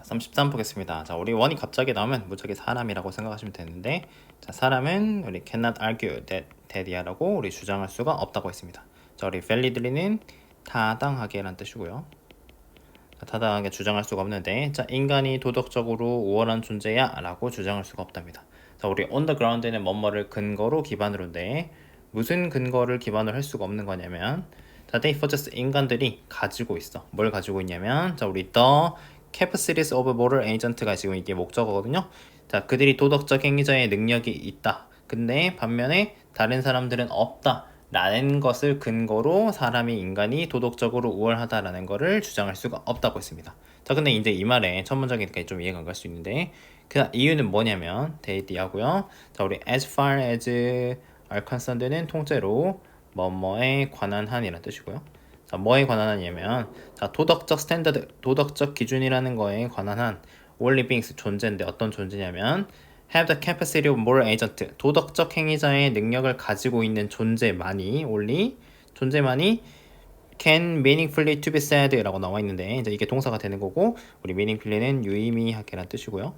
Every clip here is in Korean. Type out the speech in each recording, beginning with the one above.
33 보겠습니다. 자, 우리 원이 갑자기 나오면 무작위 사람이라고 생각하시면 되는데, 자, 사람은 우리 cannot argue that이라고 우리 주장할 수가 없다고 했습니다. 자, 우리 validly는 타당하게란 뜻이고요. 자, 타당하게 주장할 수가 없는데, 자, 인간이 도덕적으로 우월한 존재야 라고 주장할 수가 없답니다. 자, 우리 on the ground에는 뭐뭐를 근거로 기반으로인데, 무슨 근거를 기반으로 할 수가 없는 거냐면, 자, they possess 인간들이 가지고 있어. 뭘 가지고 있냐면, 자, 우리 the capacities of moral agent가 지금 이게 목적어거든요. 자, 그들이 도덕적 행위자의 능력이 있다. 근데 반면에 다른 사람들은 없다. 라는 것을 근거로 사람이 인간이 도덕적으로 우월하다라는 것을 주장할 수가 없다고 했습니다. 자, 근데 이제 이 말에 첫 문장이니까 좀 이해가 안 갈 수 있는데 그 이유는 뭐냐면 데이디하고요. 자, 우리 as far as are concerned는 통째로 뭐뭐에 관한 한이라는 뜻이고요. 자, 뭐에 관한 한이냐면 자, 도덕적 스탠더드, 도덕적 기준이라는 거에 관한 한 all livings 존재인데 어떤 존재냐면 have the capacity of moral agent 도덕적 행위자의 능력을 가지고 있는 존재만이 only 존재만이 can meaningfully to be said 라고 나와 있는데 이제 이게 동사가 되는 거고 우리 meaningfully는 유의미하게란 뜻이고요.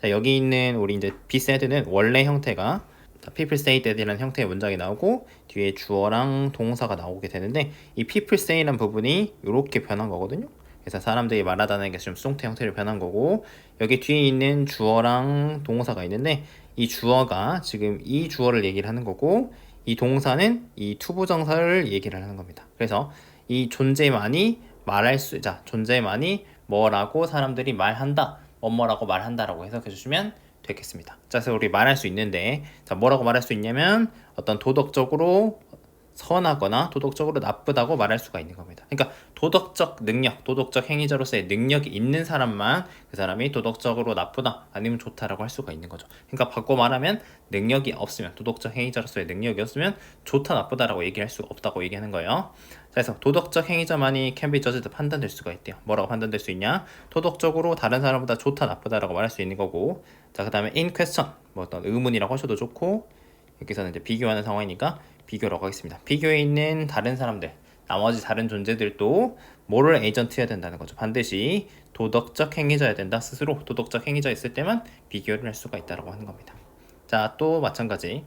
자, 여기 있는 우리 이제 be said는 원래 형태가 people say that이라는 형태의 문장이 나오고 뒤에 주어랑 동사가 나오게 되는데 이 people say라는 부분이 이렇게 변한 거거든요. 그래서 사람들이 말하다는 게 좀 숭태 형태로 변한 거고 여기 뒤에 있는 주어랑 동사가 있는데 이 주어가 지금 이 주어를 얘기를 하는 거고 이 동사는 이 투부정사를 얘기를 하는 겁니다. 그래서 이 존재만이 말할 수, 자, 존재만이 뭐라고 사람들이 말한다, 뭐뭐라고 말한다라고 해석해 주시면 되겠습니다. 자, 그래서 우리 말할 수 있는데, 자, 뭐라고 말할 수 있냐면 어떤 도덕적으로 선하거나 도덕적으로 나쁘다고 말할 수가 있는 겁니다. 그러니까 도덕적 능력, 도덕적 행위자로서의 능력이 있는 사람만 그 사람이 도덕적으로 나쁘다 아니면 좋다라고 할 수가 있는 거죠. 그러니까 바꿔 말하면 능력이 없으면 도덕적 행위자로서의 능력이 없으면 좋다 나쁘다라고 얘기할 수 없다고 얘기하는 거예요. 그래서 도덕적 행위자만이 can be judged 판단될 수가 있대요. 뭐라고 판단될 수 있냐? 도덕적으로 다른 사람보다 좋다 나쁘다라고 말할 수 있는 거고 자, 그 다음에 in question 뭐 어떤 의문이라고 하셔도 좋고 여기서는 이제 비교하는 상황이니까 비교라고 하겠습니다. 비교에 있는 다른 사람들, 나머지 다른 존재들도 moral agent여야 된다는 거죠. 반드시 도덕적 행위자여야 된다. 스스로 도덕적 행위자 있을 때만 비교를 할 수가 있다고 하는 겁니다. 자, 또 마찬가지.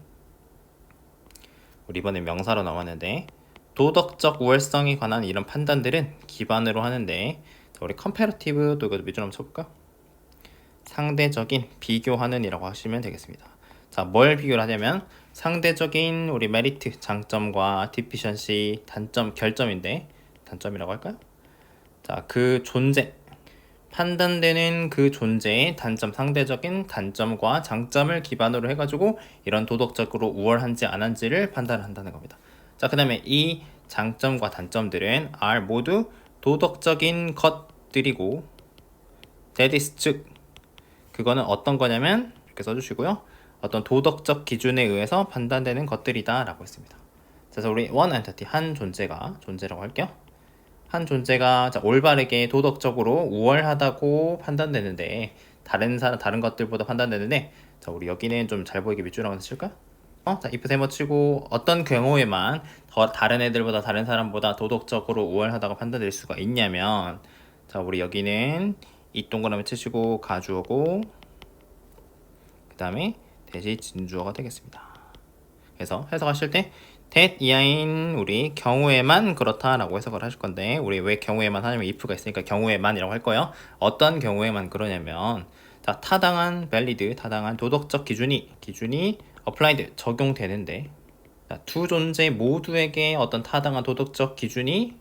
우리 이번에 명사로 나왔는데 도덕적 우월성에 관한 이런 판단들은 기반으로 하는데 자, 우리 컴패러티브도 이거 밑줄 한번 쳐볼까? 상대적인 비교하는 이라고 하시면 되겠습니다. 자, 뭘 비교를 하냐면 상대적인 우리 메리트, 장점과 디피션시, 단점, 결점인데 단점이라고 할까요? 자, 그 존재, 판단되는 그 존재의 단점, 상대적인 단점과 장점을 기반으로 해가지고 이런 도덕적으로 우월한지 안 한지를 판단한다는 겁니다. 자, 그 다음에 이 장점과 단점들은 are 모두 도덕적인 것들이고 that is 즉 그거는 어떤 거냐면 이렇게 써주시고요. 어떤 도덕적 기준에 의해서 판단되는 것들이다 라고 했습니다. 그래서 우리 one entity, 한 존재가 존재라고 할게요. 한 존재가 자, 올바르게 도덕적으로 우월하다고 판단되는데 다른 것들보다 판단되는데 자, 우리 여기는 좀 잘 보이게 밑줄 한번 칠까요? 자, if 세모 치고 어떤 경우에만 더 다른 애들보다 다른 사람보다 도덕적으로 우월하다고 판단될 수가 있냐면 자, 우리 여기는 이 동그라미 치시고 가주어고 그 다음에 대시 진주어가 되겠습니다. 그래서 해석하실 때 that 이하인 우리 경우에만 그렇다라고 해석을 하실 건데 우리 왜 경우에만 하냐면 if가 있으니까 경우에만이라고 할 거예요. 어떤 경우에만 그러냐면 자, 타당한 valid, 타당한 도덕적 기준이 applied, 적용되는데 자, 두 존재 모두에게 어떤 타당한 도덕적 기준이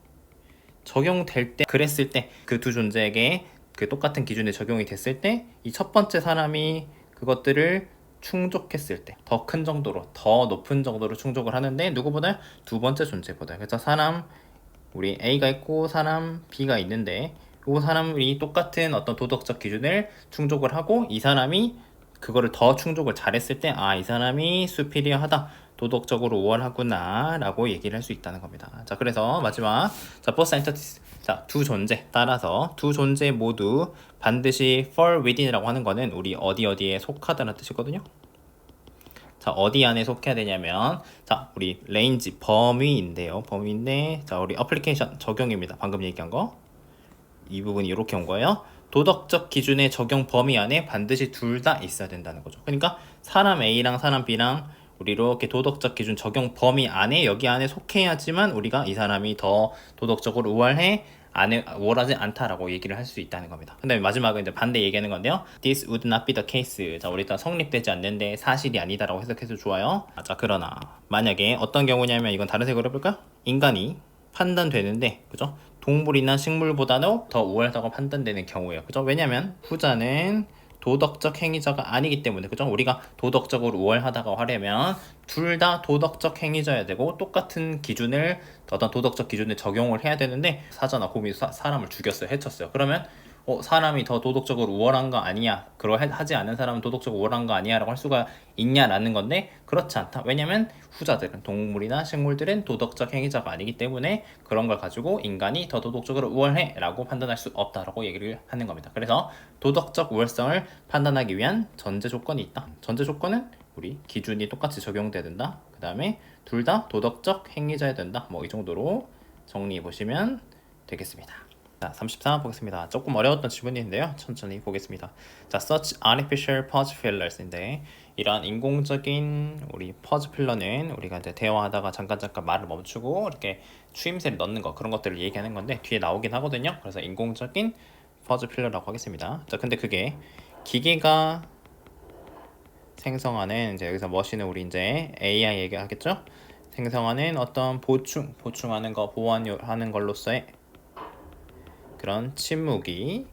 적용될 때 그랬을 때 그 두 존재에게 그 똑같은 기준에 적용이 됐을 때 이 첫 번째 사람이 그것들을 충족했을 때 더 큰 정도로 더 높은 정도로 충족을 하는데 누구보다 두 번째 존재보다 그래서 사람 우리 A가 있고 사람 B가 있는데 이 사람이 똑같은 어떤 도덕적 기준을 충족을 하고 이 사람이 그거를 더 충족을 잘했을 때 아, 이 사람이 superior하다 도덕적으로 우월하구나 라고 얘기를 할 수 있다는 겁니다. 자, 그래서 마지막 자, both entities 자, 두 존재 따라서 두 존재 모두 반드시 fall within이라고 하는 거는 우리 어디에 속하다는 뜻이거든요. 자, 어디 안에 속해야 되냐면 자, 우리 range 범위인데요. 범위인데 자, 우리 application 적용입니다. 방금 얘기한 거 이 부분이 이렇게 온 거예요. 도덕적 기준의 적용 범위 안에 반드시 둘 다 있어야 된다는 거죠. 그러니까 사람 A랑 사람 B랑 우리 이렇게 도덕적 기준 적용 범위 안에 여기 안에 속해야지만 우리가 이 사람이 더 도덕적으로 우월해 우월하지 않다라고 얘기를 할 수 있다는 겁니다. 근데 마지막은 이제 반대 얘기하는 건데요. This would not be the case. 자, 우리 일단 성립되지 않는데 사실이 아니다라고 해석해서 좋아요. 자, 그러나 만약에 어떤 경우냐면 이건 다른 색으로 해볼까요? 인간이 판단되는데, 그죠? 동물이나 식물보다도 더 우월하다고 판단되는 경우예요. 그죠? 왜냐면 후자는 도덕적 행위자가 아니기 때문에, 그죠? 우리가 도덕적으로 우월하다고 하려면 둘 다 도덕적 행위자여야 되고 똑같은 기준을 어떤 도덕적 기준에 적용을 해야 되는데 사자나 곰이 사람을 죽였어요. 해쳤어요. 그러면 사람이 더 도덕적으로 우월한 거 아니야, 하지 않은 사람은 도덕적으로 우월한 거 아니야 라고 할 수가 있냐라는 건데 그렇지 않다. 왜냐면 후자들은 동물이나 식물들은 도덕적 행위자가 아니기 때문에 그런 걸 가지고 인간이 더 도덕적으로 우월해 라고 판단할 수 없다라고 얘기를 하는 겁니다. 그래서 도덕적 우월성을 판단하기 위한 전제 조건이 있다. 전제 조건은 우리 기준이 똑같이 적용돼야 된다. 그 다음에 둘 다 도덕적 행위자여야 된다. 뭐 이 정도로 정리해 보시면 되겠습니다. 자, 34 보겠습니다. 조금 어려웠던 지문인데요. 천천히 보겠습니다. 자, such artificial pause fillers인데 이러한 인공적인 우리 pause filler는 우리가 이제 대화하다가 잠깐 말을 멈추고 이렇게 추임새를 넣는 거, 그런 것들을 얘기하는 건데 뒤에 나오긴 하거든요. 그래서 인공적인 pause filler라고 하겠습니다. 자, 근데 그게 기계가 생성하는, 이제 여기서 머신은 우리 이제 AI 얘기하겠죠? 생성하는 어떤 보충하는 거, 보완하는 걸로서의 그런 침묵이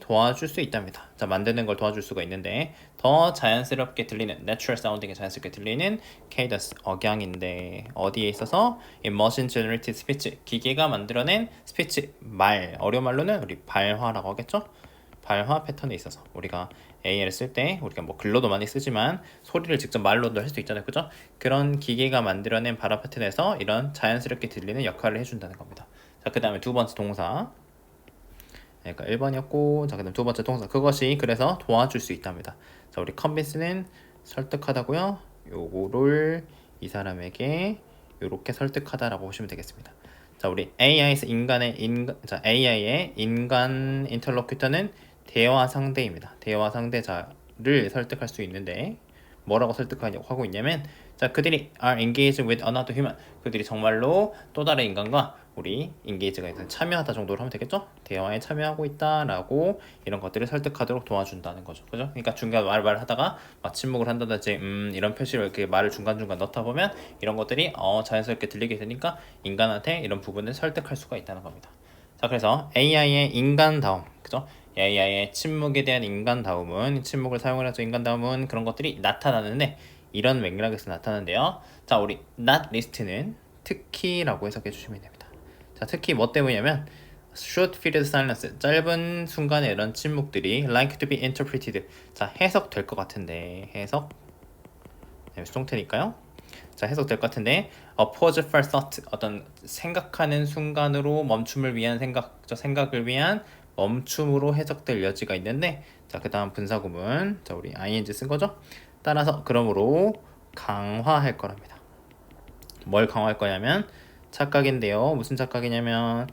도와줄 수 있답니다. 자, 만드는 걸 도와줄 수가 있는데 더 자연스럽게 들리는, natural sounding이 자연스럽게 들리는 cadence, 억양인데 어디에 있어서 이 machine generated speech, 기계가 만들어낸 스피치, 말, 어려운 말로는 우리 발화라고 하겠죠? 발화 패턴에 있어서 우리가 AI를 쓸 때 우리가 뭐 글로도 많이 쓰지만 소리를 직접 말로도 할 수도 있잖아요. 그죠? 그런 기계가 만들어낸 발화 패턴에서 이런 자연스럽게 들리는 역할을 해준다는 겁니다. 자, 그 다음에 두 번째 동사, 그러니까 1번이었고, 자, 그 다음 두 번째 동사, 그것이 그래서 도와줄 수 있답니다. 자, 우리 convince는 설득하다고요. 요거를 이 사람에게 요렇게 설득하다라고 보시면 되겠습니다. 자, 우리 AI에서 AI의 인간 인터로큐터는 대화 상대입니다. 대화 상대자를 설득할 수 있는데 뭐라고 설득하려고 하고 있냐면, 자, 그들이 are engaged with another human, 그들이 정말로 또 다른 인간과 우리 engage가 참여하다 정도로 하면 되겠죠? 대화에 참여하고 있다라고 이런 것들을 설득하도록 도와준다는 거죠. 그죠? 그러니까 중간 말하다가 막 침묵을 한다든지 이런 표시를 이렇게 말을 중간중간 넣다 보면 이런 것들이 자연스럽게 들리게 되니까 인간한테 이런 부분을 설득할 수가 있다는 겁니다. 자, 그래서 AI의 인간다움, 그죠? AI의 침묵에 대한 인간다움은, 침묵을 사용을 해서 인간다움은 그런 것들이 나타나는데 이런 맥락에서 나타나는데요. 자, 우리 not least는 특히라고 해석해 주시면 됩니다. 자, 특히 뭐 때문이냐면 short period silence, 짧은 순간에 이런 침묵들이 like to be interpreted, 자, 해석될 것 같은데, 해석 수동태니까요. 자, 해석될 것 같은데 a pause for thought, 어떤 생각하는 순간으로 멈춤을 위한 생각을 위한 멈춤으로 해석될 여지가 있는데, 자, 그 다음 분사구문, 자, 우리 ing 쓴 거죠? 따라서 그러므로 강화할 거랍니다. 뭘 강화할 거냐면 착각인데요. 무슨 착각이냐면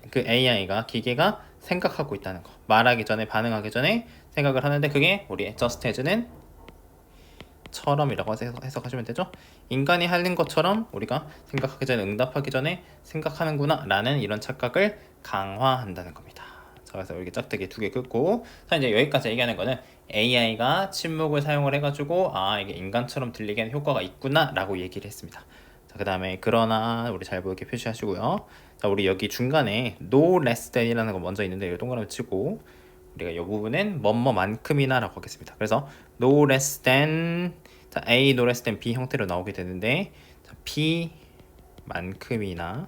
그 AI가, 기계가 생각하고 있다는 거, 말하기 전에, 반응하기 전에 생각을 하는데 그게 우리 just as는 처럼이라고 해석하시면 되죠. 인간이 하는 것처럼 우리가 생각하기 전에, 응답하기 전에 생각하는구나 라는 이런 착각을 강화한다는 겁니다. 자, 그래서 이렇게 짝대기 두 개 긋고, 자, 이제 여기까지 얘기하는 거는 AI가 침묵을 사용을 해가지고 이게 인간처럼 들리게 하는 효과가 있구나 라고 얘기를 했습니다. 자, 그 다음에 그러나 우리 잘 보이게 표시하시고요. 자, 우리 여기 중간에 no less than이라는 거 먼저 있는데 이 동그라미 치고 우리가 이 부분은 뭐뭐만큼이나 라고 하겠습니다. 그래서 no less than, 자, A no less than B 형태로 나오게 되는데, 자, B 만큼이나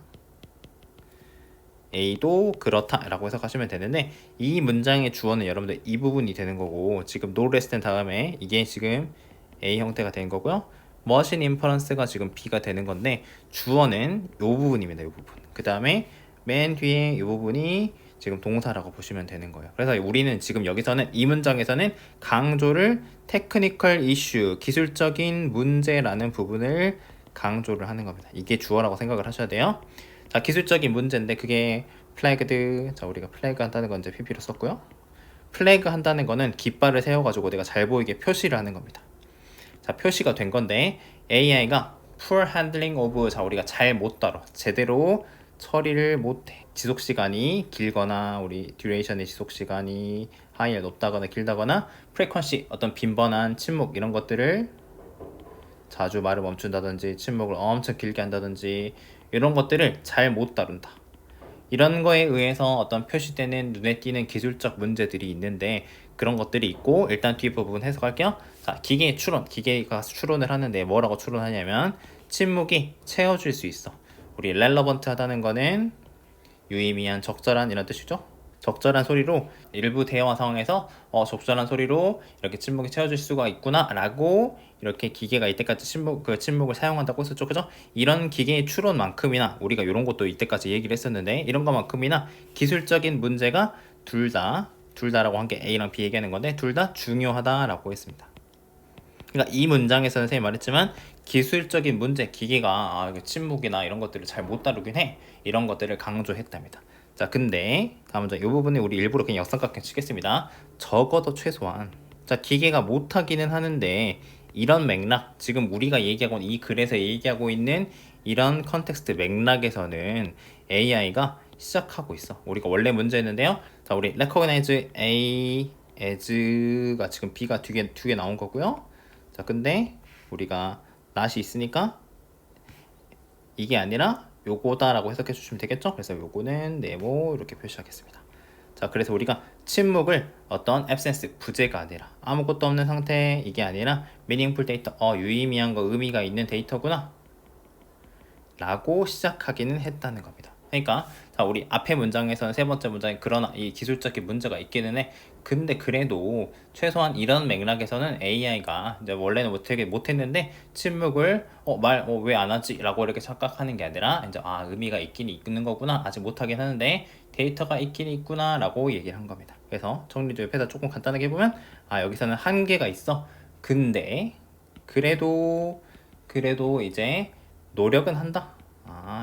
A도 그렇다 라고 해석하시면 되는데, 이 문장의 주어는 여러분들 이 부분이 되는 거고, 지금 no less than 다음에 이게 지금 A 형태가 되는 거고요. 머신 인퍼런스가 지금 B가 되는 건데 주어는 이 부분입니다. 이 부분. 그 다음에 맨 뒤에 이 부분이 지금 동사라고 보시면 되는 거예요. 그래서 우리는 지금 여기서는 이 문장에서는 강조를 테크니컬 이슈, 기술적인 문제라는 부분을 강조를 하는 겁니다. 이게 주어라고 생각을 하셔야 돼요. 자, 기술적인 문제인데 그게 플래그드. 자, 우리가 플래그 한다는 건 이제 PP로 썼고요. 플래그 한다는 거는 깃발을 세워가지고 내가 잘 보이게 표시를 하는 겁니다. 자, 표시가 된 건데 AI가 poor handling of, 자, 우리가 잘 못 다뤄, 제대로 처리를 못해. 지속 시간이 길거나 우리 듀레이션의 지속 시간이 하이에 높다거나 길다거나 frequency, 어떤 빈번한 침묵 이런 것들을 자주 말을 멈춘다든지 침묵을 엄청 길게 한다든지 이런 것들을 잘 못 다룬다. 이런 거에 의해서 어떤 표시되는 눈에 띄는 기술적 문제들이 있는데 그런 것들이 있고, 일단 뒷부분 해석할게요. 자, 기계의 추론, 기계가 추론을 하는데 뭐라고 추론하냐면 침묵이 채워줄 수 있어. 우리 relevant 하다는 거는 유의미한, 적절한 이런 뜻이죠. 적절한 소리로 일부 대화 상황에서 적절한 소리로 이렇게 침묵이 채워질 수가 있구나 라고 이렇게 기계가 이때까지 침묵을 사용한다고 했었죠. 그죠? 이런 기계의 추론만큼이나 우리가 이런 것도 이때까지 얘기를 했었는데 이런 것만큼이나 기술적인 문제가 둘 다라고 한 게 A랑 B 얘기하는 건데 둘 다 중요하다라고 했습니다. 그러니까 이 문장에서는 선생님이 말했지만 기술적인 문제, 기계가 침묵이나 이런 것들을 잘 못 다루긴 해. 이런 것들을 강조했답니다. 자, 근데 다음 문장 이 부분에 우리 일부러 그냥 역삼각형 치겠습니다. 적어도 최소한, 자, 기계가 못하기는 하는데 이런 맥락, 지금 우리가 얘기하고 이 글에서 얘기하고 있는 이런 컨텍스트 맥락에서는 AI가 시작하고 있어. 우리가 원래 문제였는데요. 자, 우리 recognize A as가 지금 B가 두 개 나온 거고요. 자, 근데 우리가 not이 있으니까 이게 아니라 요거다라고 해석해 주시면 되겠죠? 그래서 요거는 네모 이렇게 표시하겠습니다. 자, 그래서 우리가 침묵을 어떤 absence, 부재가 아니라 아무것도 없는 상태, 이게 아니라 meaningful data, 유의미한 거, 의미가 있는 데이터구나 라고 시작하기는 했다는 겁니다. 그러니까 자, 우리 앞에 문장에서는 세 번째 문장에 그러나 이 기술적인 문제가 있기는 해. 근데 그래도 최소한 이런 맥락에서는 AI가 이제 원래는 되게 못했는데 침묵을 왜 안 하지? 라고 이렇게 착각하는 게 아니라 이제 의미가 있긴 있는 거구나. 아직 못하긴 하는데 데이터가 있긴 있구나 라고 얘기를 한 겁니다. 그래서 정리도 옆에다 조금 간단하게 해보면 여기서는 한계가 있어. 근데 그래도 이제 노력은 한다.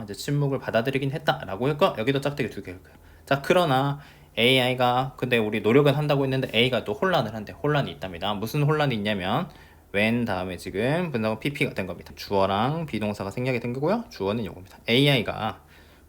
이제 침묵을 받아들이긴 했다라고 할까? 여기도 짝대기 두 개 할까요? 자, 그러나 AI가 근데 우리 노력은 한다고 했는데 A가 또 혼란을 한대. 혼란이 있답니다. 무슨 혼란이 있냐면 when 다음에 지금 분사가 PP가 된 겁니다. 주어랑 비동사가 생략이 된 거고요. 주어는 요겁니다. AI가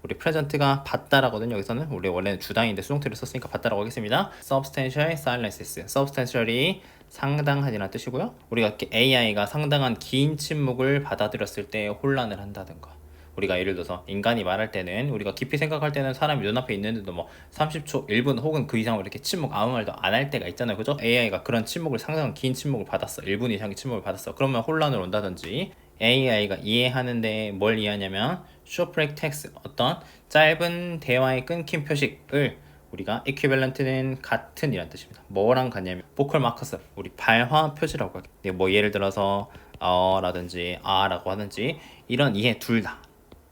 우리 프레젠트가 받다라거든요. 여기서는 우리 원래는 주당인데 수동태를 썼으니까 받다라고 하겠습니다. substantial silences. substantial이 상당한이라는 뜻이고요. 우리가 AI가 상당한 긴 침묵을 받아들였을 때 혼란을 한다든가, 우리가 예를 들어서 인간이 말할 때는 우리가 깊이 생각할 때는 사람이 눈앞에 있는데도 뭐 30초, 1분 혹은 그 이상으로 이렇게 침묵 아무 말도 안 할 때가 있잖아요. 그죠? AI가 그런 침묵을, 상당한 긴 침묵을 받았어. 1분 이상의 침묵을 받았어. 그러면 혼란을 온다든지, AI가 이해하는데 뭘 이해하냐면 short break text, 어떤 짧은 대화의 끊김 표식을 우리가 equivalent는 같은 이란 뜻입니다. 뭐랑 같냐면 vocal markers, 우리 발화 표시라고 하겠. 뭐 예를 들어서 라든지 라고 하든지 이런 이해 둘 다.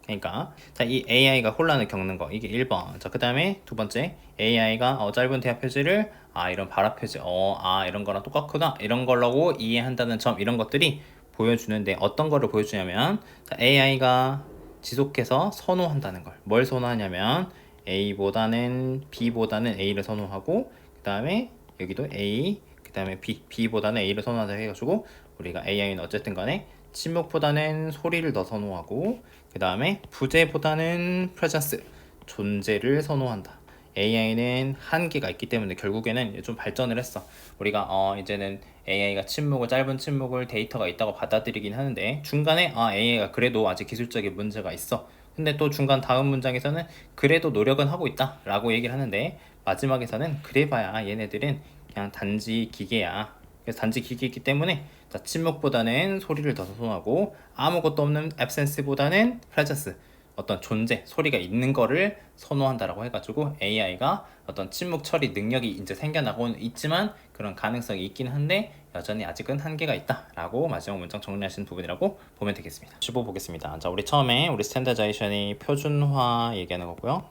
그러니까 자, 이 AI가 혼란을 겪는 거, 이게 1번. 자, 그 다음에 두 번째, AI가 짧은 대화 표시를 이런 발화 표시, 이런 거랑 똑같구나, 이런 걸로 이해한다는 점, 이런 것들이 보여주는데 어떤 거를 보여주냐면, 자, AI가 지속해서 선호한다는 걸. 뭘 선호하냐면 A보다는 B보다는 A를 선호하고, 그 다음에 여기도 A, 그 다음에 B보다는 A를 선호하자 해가지고 우리가 AI는 어쨌든 간에 침묵보다는 소리를 더 선호하고, 그 다음에 부재보다는 presence, 존재를 선호한다. AI는 한계가 있기 때문에 결국에는 좀 발전을 했어. 우리가 이제는 AI가 짧은 침묵을 데이터가 있다고 받아들이긴 하는데 중간에 AI가 그래도 아직 기술적인 문제가 있어. 근데 또 중간 다음 문장에서는 그래도 노력은 하고 있다 라고 얘기를 하는데, 마지막에서는 그래봐야 얘네들은 그냥 단지 기계야. 그래서 단지 기계이기 때문에 침묵보다는 소리를 더 선호하고 아무것도 없는 absence보다는 presence, 어떤 존재, 소리가 있는 거를 선호한다라고 해가지고 AI가 어떤 침묵 처리 능력이 이제 생겨나고는 있지만 그런 가능성이 있긴 한데 여전히 아직은 한계가 있다라고 마지막 문장 정리하시는 부분이라고 보면 되겠습니다. 15 보겠습니다. 자, 우리 처음에 우리 스탠다자이션이 표준화 얘기하는 거고요.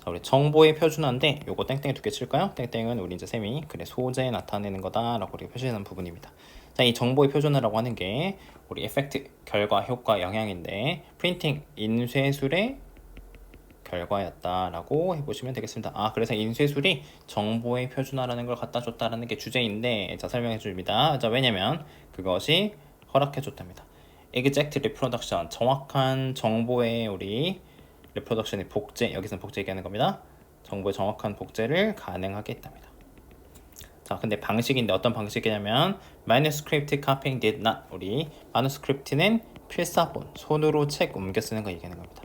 자, 우리 정보의 표준화인데 요거 땡땡 두 개 칠까요? 땡땡은 우리 이제 셈이 그래 소재에 나타내는 거다라고 우리가 표시하는 부분입니다. 자, 이 정보의 표준화라고 하는 게 우리 에펙트, 결과, 효과, 영향인데 프린팅, 인쇄술의 결과였다라고 해보시면 되겠습니다. 아, 그래서 인쇄술이 정보의 표준화라는 걸 갖다 줬다라는 게 주제인데, 자, 설명해 줍니다. 자, 왜냐면 그것이 허락해 줬답니다. Exact reproduction, 정확한 정보의 우리 reproduction의 복제, 여기서는 복제 얘기하는 겁니다. 정보의 정확한 복제를 가능하게 했답니다. 자, 근데 방식인데 어떤 방식이냐면 manuscript copying did not, 우리 manuscript는 필사본, 손으로 책 옮겨 쓰는 거 얘기하는 겁니다.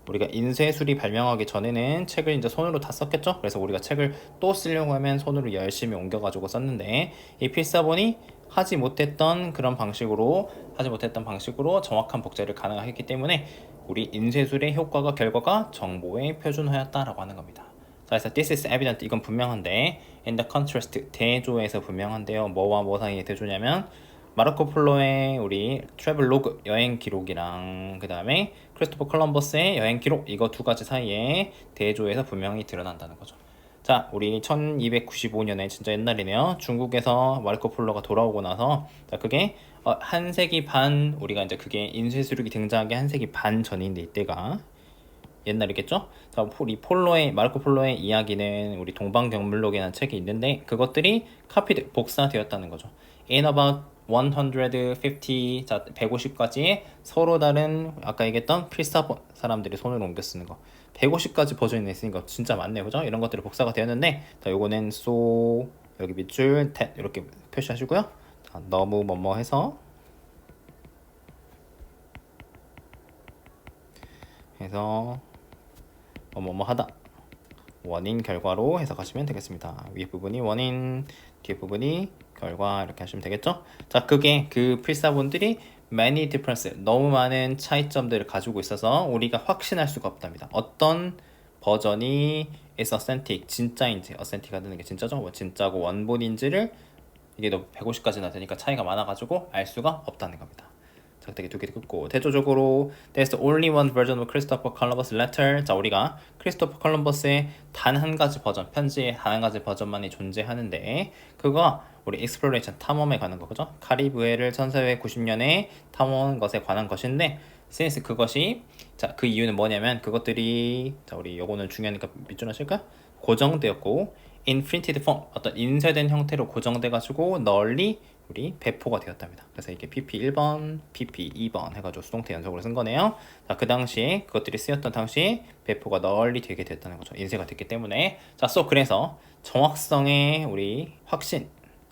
우리가 인쇄술이 발명하기 전에는 책을 이제 손으로 다 썼겠죠? 그래서 우리가 책을 또 쓰려고 하면 손으로 열심히 옮겨가지고 썼는데, 이 필사본이 하지 못했던 방식으로 정확한 복제를 가능했기 때문에 우리 인쇄술의 효과가 결과가 정보의 표준화였다라고 하는 겁니다. 자, 그래서 this is evident, 이건 분명한데, in the contrast, 대조에서 분명한데요. 뭐와 뭐 사이에 대조냐면 마르코 폴로의 우리 트래블로그, 여행 기록이랑 그 다음에 크리스토퍼 콜럼버스의 여행 기록, 이거 두 가지 사이에 대조에서 분명히 드러난다는 거죠. 자, 우리 1295년에 진짜 옛날이네요. 중국에서 마르코 폴로가 돌아오고 나서, 자, 그게 한 세기 반, 우리가 이제 그게 인쇄술이 등장하기 한 세기 반 전인데, 이때가 옛날이겠죠? 자, 마르코 폴로의 이야기는 우리 동방경물록이라는 책이 있는데, 그것들이 카피드, 복사되었다는 거죠. In about 150, 자, 150까지의 서로 다른, 아까 얘기했던 필사본, 사람들이 손을 옮겨 쓰는 거 150까지 버전이 있으니까 진짜 많네요, 그죠? 이런 것들이 복사가 되었는데, 자, 요거는 so, 여기 밑줄 이렇게 표시하시고요. 자, 너무 뭐뭐 해서 뭐뭐 하다, 원인 결과로 해석하시면 되겠습니다. 위에 부분이 원인, 뒤에 부분이 결과, 이렇게 하시면 되겠죠? 자, 그게 그 필사본들이 many difference, 너무 많은 차이점들을 가지고 있어서 우리가 확신할 수가 없답니다. 어떤 버전이 is authentic, 진짜인지, authentic가 되는 게 진짜죠? 뭐 진짜고 원본인지를, 이게 너 150까지나 되니까 차이가 많아가지고 알 수가 없다는 겁니다. 되게 두 개 듣고, 대조적으로 there's only one version of Christopher Columbus letter. 자, 우리가 크리스토퍼 콜럼버스의 단 한 가지 버전, 편지의 단 한 가지 버전만이 존재하는데, 그거 우리 exploration, 탐험에 관한 거죠. 카리브해를 1490년에 탐험한 것에 관한 것인데, since 그것이, 자, 그 이유는 뭐냐면 그것들이, 자, 우리 요거는 중요하니까 밑줄 하실까? 고정되었고, in printed form, 어떤 인쇄된 형태로 고정돼가지고 널리 우리 배포가 되었답니다. 그래서 이게 PP 1번, PP 2번 해가지고 수동태 연속으로 쓴 거네요. 자, 그 당시에 그것들이 쓰였던 당시에 배포가 널리 되게 됐다는 거죠. 인쇄가 됐기 때문에. 자, 그래서 정확성의 우리 확신,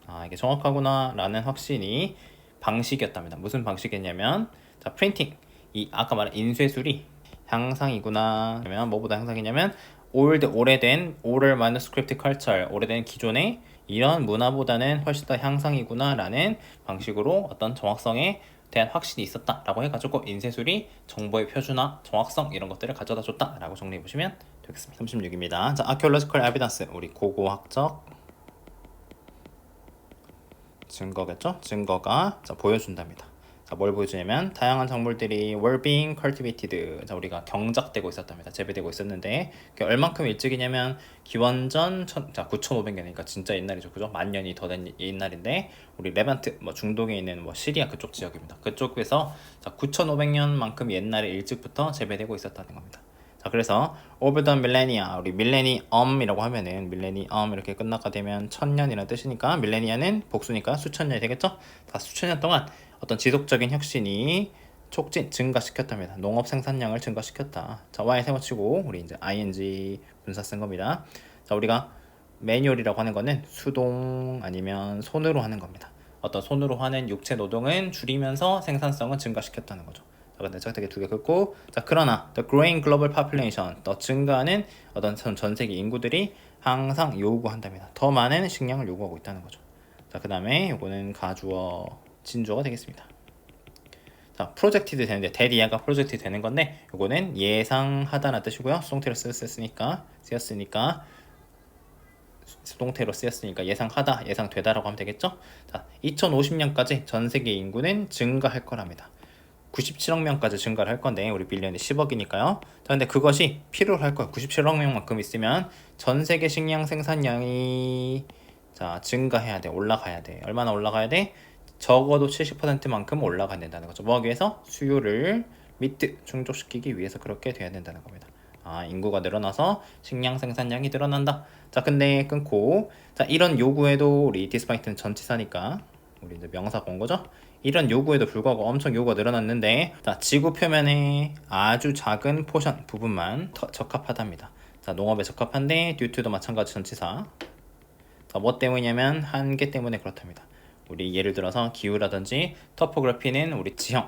아, 이게 정확하구나라는 확신이 방식이었답니다. 무슨 방식이었냐면, 자, 프린팅, 이 아까 말한 인쇄술이 향상이구나. 그러면 뭐보다 향상이냐면 오래된 oral manuscript culture, 오래된 기존의 이런 문화보다는 훨씬 더 향상이구나 라는 방식으로 어떤 정확성에 대한 확신이 있었다라고 해가지고 인쇄술이 정보의 표준화, 정확성 이런 것들을 가져다 줬다라고 정리해 보시면 되겠습니다. 36입니다. 자, archaeological evidence, 우리 고고학적 증거겠죠? 증거가, 자, 보여준답니다. 자, 뭘 보여주냐면 다양한 작물들이 were being cultivated, 자, 우리가 경작되고 있었답니다. 재배되고 있었는데, 그게 얼만큼 일찍이냐면 기원전 9,500년이니까 진짜 옛날이죠, 그죠? 만 년이 더 된 옛날인데, 우리 레반트, 뭐 중동에 있는 뭐 시리아 그쪽 지역입니다. 그쪽에서, 자, 9,500년만큼 옛날에 일찍부터 재배되고 있었다는 겁니다. 자, 그래서 over the millennia, 우리 밀레니엄이라고 하면은 밀레니엄 이렇게 끝나가 되면 1000년이라는 뜻이니까, 밀레니아는 복수니까 수천 년이 되겠죠? 자, 수천 년 동안 어떤 지속적인 혁신이 증가시켰답니다. 농업 생산량을 증가시켰다. 자, y 세워치고 우리 이제 ing 분사 쓴 겁니다. 자, 우리가 매뉴얼이라고 하는 거는 수동 아니면 손으로 하는 겁니다. 어떤 손으로 하는 육체 노동은 줄이면서 생산성은 증가시켰다는 거죠. 자, 근데 되게 두 개 긋고, 자, 그러나 the growing global population, 더 증가하는 어떤 전 세계 인구들이 항상 요구한답니다. 더 많은 식량을 요구하고 있다는 거죠. 자, 그 다음에 요거는 가주어 진주어가 되겠습니다. 자, 프로젝티드 되는데, 대리아가 프로젝트 되는 건데, 요거는 예상하다는 뜻이고요. 수동태로 쓰였으니까 예상하다, 예상되다라고 하면 되겠죠. 자, 2050년까지 전 세계 인구는 증가할 거랍니다. 97억 명까지 증가를 할 건데, 우리 빌리언이 10억이니까요. 자, 근데 그것이 필요로 할 거예요. 97억 명만큼 있으면 전 세계 식량 생산량이, 자, 증가해야 돼. 올라가야 돼. 얼마나 올라가야 돼? 적어도 70%만큼 올라가야 된다는 거죠. 뭐 하기 위해서? 수요를 충족시키기 위해서 그렇게 돼야 된다는 겁니다. 인구가 늘어나서 식량 생산량이 늘어난다. 자, 근데 끊고, 자, 이런 요구에도 우리 despite는 전치사니까 우리 이제 명사가 온 거죠. 이런 요구에도 불구하고 엄청 요구가 늘어났는데, 자, 지구 표면에 아주 작은 포션 부분만 적합하답니다. 자, 농업에 적합한데 due to도 마찬가지 전치사. 자, 뭐 때문이냐면 한계 때문에 그렇답니다. 우리 예를 들어서 기후라든지 토포그래피는 우리 지형,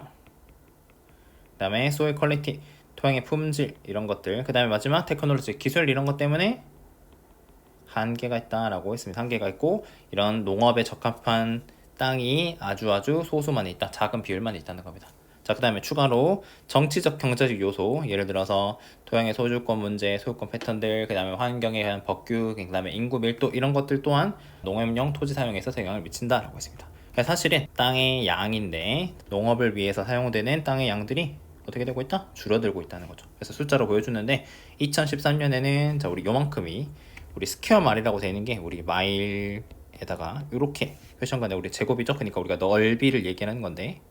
그 다음에 소일 퀄리티, 토양의 품질 이런 것들, 그 다음에 마지막 테크놀로지, 기술 이런 것 때문에 한계가 있다라고 했습니다. 한계가 있고 이런 농업에 적합한 땅이 아주 소수만 있다, 작은 비율만 있다는 겁니다. 자, 그 다음에 추가로 정치적 경제적 요소, 예를 들어서 토양의 소유권 문제, 소유권 패턴들, 그 다음에 환경에 대한 법규, 그 다음에 인구 밀도 이런 것들 또한 농업용 토지 사용에 있어서 영향을 미친다라고 했습니다. 그러니까 사실은 땅의 양인데 농업을 위해서 사용되는 땅의 양들이 어떻게 되고 있다? 줄어들고 있다는 거죠. 그래서 숫자로 보여주는데 2013년에는 자, 우리 요만큼이 우리 스퀘어 마일이라고 되어 있는 게 우리 마일에다가 이렇게 표시한 우리 제곱이죠. 그러니까 우리가 넓이를 얘기하는 건데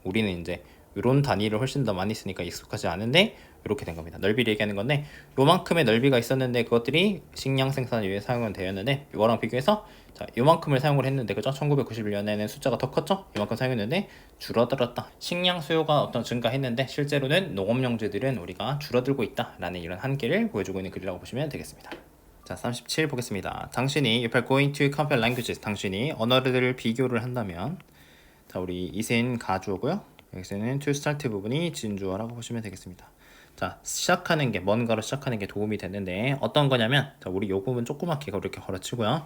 우리는 이제 이런 단위를 훨씬 더 많이 쓰니까 익숙하지 않은데 이렇게 된 겁니다. 넓이를 얘기하는 건데 요만큼의 넓이가 있었는데 그것들이 식량 생산을 위해 사용은 되었는데 이거랑 비교해서 자, 요만큼을 사용을 했는데 그죠? 1991년에는 숫자가 더 컸죠? 요만큼 사용했는데 줄어들었다. 식량 수요가 어떤 증가했는데 실제로는 농업용지들은 우리가 줄어들고 있다라는 이런 한계를 보여주고 있는 글이라고 보시면 되겠습니다. 자, 37 보겠습니다. 당신이 if you're going to compare languages, 당신이 언어들을 비교를 한다면 자, 우리 이세인 가주어고요. 여기서는 to start 부분이 진주어라고 보시면 되겠습니다. 자, 시작하는 게 뭔가로 시작하는 게 도움이 되는데 어떤 거냐면 자, 우리 요 부분 조그맣게 이렇게 걸어치고요.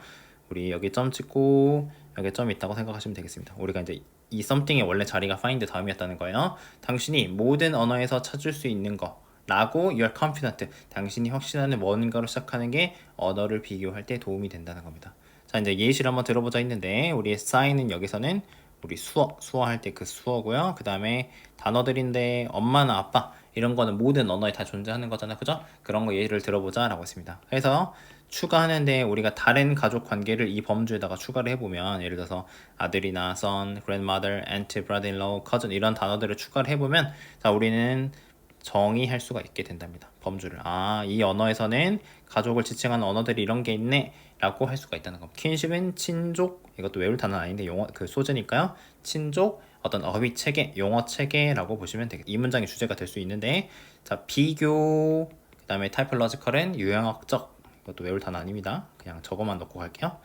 우리 여기 점 찍고 여기 점이 있다고 생각하시면 되겠습니다. 우리가 이제 이 something의 원래 자리가 find 다음이었다는 거예요. 당신이 모든 언어에서 찾을 수 있는 거 라고 you're confident, 당신이 확신하는 뭔가로 시작하는 게 언어를 비교할 때 도움이 된다는 겁니다. 자, 이제 예시를 한번 들어보자 했는데 우리의 sign은 여기서는 우리 수어 할 때 그 수어고요. 그 다음에 단어들인데 엄마나 아빠 이런 거는 모든 언어에 다 존재하는 거잖아요. 그죠? 그런 거 예를 들어보자 라고 했습니다. 그래서 추가하는데 우리가 다른 가족 관계를 이 범주에다가 추가를 해보면 예를 들어서 아들이나 son, grandmother, aunt, brother-in-law, cousin 이런 단어들을 추가를 해보면 자, 우리는 정의할 수가 있게 된답니다. 범주를. 이 언어에서는 가족을 지칭하는 언어들이 이런 게 있네 라고 할 수가 있다는 겁니다. 킨십은 친족, 이것도 외울 단어는 아닌데 용어 그 소재니까요. 친족, 어떤 어휘 체계, 용어 체계라고 보시면 되겠습니다. 이 문장의 주제가 될 수 있는데 자, 비교, 그 다음에 타이폴로지컬은 유형학적, 이것도 외울 단어 아닙니다. 그냥 저거만 넣고 갈게요.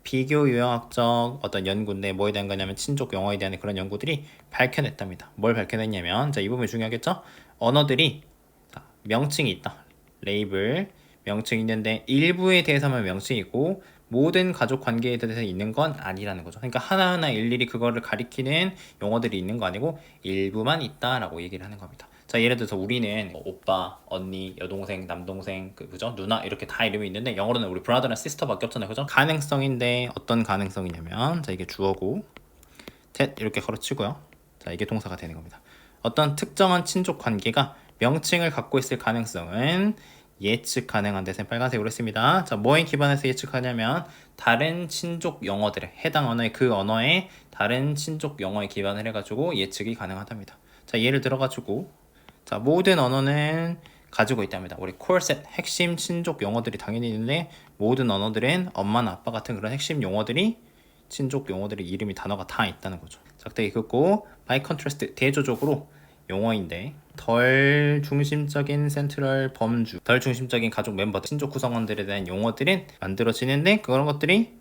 비교 유형학적 어떤 연구인데 뭐에 대한 거냐면 친족 용어에 대한 그런 연구들이 밝혀냈답니다. 뭘 밝혀냈냐면 자, 이 부분이 중요하겠죠? 언어들이 자, 명칭이 있다. 레이블 명칭이 있는데 일부에 대해서만 명칭이 있고 모든 가족 관계에 대해서 있는 건 아니라는 거죠. 그러니까 하나하나 일일이 그거를 가리키는 용어들이 있는 거 아니고 일부만 있다라고 얘기를 하는 겁니다. 자, 예를 들어서 우리는 오빠, 언니, 여동생, 남동생, 그죠? 누나 이렇게 다 이름이 있는데 영어로는 우리 브라더나 시스터밖에 없잖아요. 그죠? 가능성인데 어떤 가능성이냐면 자, 이게 주어고 that 이렇게 걸어치고요. 자, 이게 동사가 되는 겁니다. 어떤 특정한 친족 관계가 명칭을 갖고 있을 가능성은 예측 가능한데 선 빨간색으로 했습니다. 자, 뭐에 기반해서 예측하냐면 다른 친족 영어들에 해당 언어의 그 언어의 다른 친족 영어에 기반을 해가지고 예측이 가능하답니다. 자, 예를 들어가지고 자, 모든 언어는 가지고 있답니다. 우리 콜셋 핵심 친족 용어들이 당연히 있는데 모든 언어들은 엄마나 아빠 같은 그런 핵심 용어들이 친족 용어들의 이름이 단어가 다 있다는 거죠. 작대기 긋고 by contrast 대조적으로 용어인데 덜 중심적인 센트럴 범주, 덜 중심적인 가족 멤버, 친족 구성원들에 대한 용어들은 만들어지는데 그런 것들이